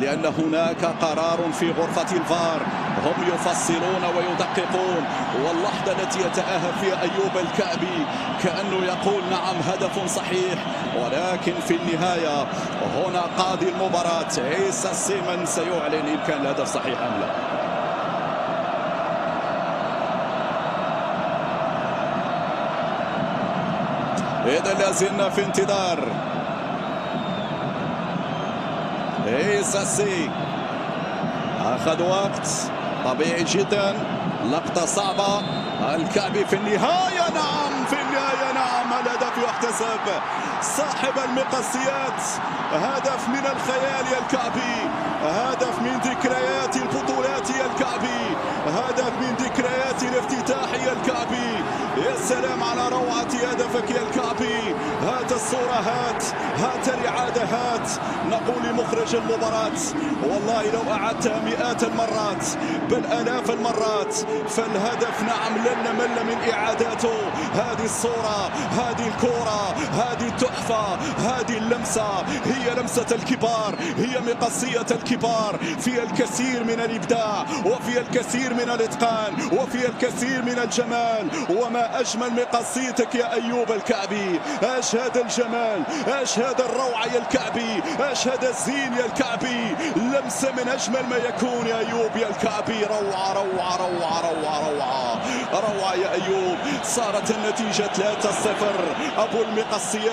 لأن هناك قرار في غرفة الفار، هم يفصلون ويدققون، واللحظة التي يتأهب فيها أيوب الكعبي كأنه يقول نعم هدف صحيح، ولكن في النهاية هنا قاضي المباراة عيسى السيمن سيعلن إن كان الهدف صحيح أم لا. إذا لازلنا في انتظار عيسى السي، أخذ وقت طبيعي جدا، لقطة صعبة، الكعبي في النهاية نعم، في النهاية نعم، الهدف يحتسب، صاحب المقصيات، هدف من الخيال يا الكعبي، هدف من ذكريات البطولات يا الكعبي، هدف من ذكريات الافتتاح يا الكعبي. يا سلام على روعة هدفك يا الكعبي، هات الصورة، هات الإعادة، نقول لمخرج المباراة والله لو أعدتها مئات المرات بل آلاف المرات فالهدف نعم لن نمل من إعاداته. هذه الصورة، هذه الكرة، هذه التحفة، هذه اللمسة هي لمسة الكبار، هي مقصية الكبار، فيها الكثير من الإبداع وفيها الكثير من الإتقان وفيها الكثير من الجمال. وما أجمل مقصيتك يا أيوب الكعبي، ايش هذا الجمال، ايش هذا الروعة يا الكعبي، ايش هذا الزين يا الكعبي، لمسة من أجمل ما يكون يا أيوب يا الكعبي. روعة روعة روعة روعة روعة روعة يا أيوب. صارت النتيجة 3-0، أبو المقصيات.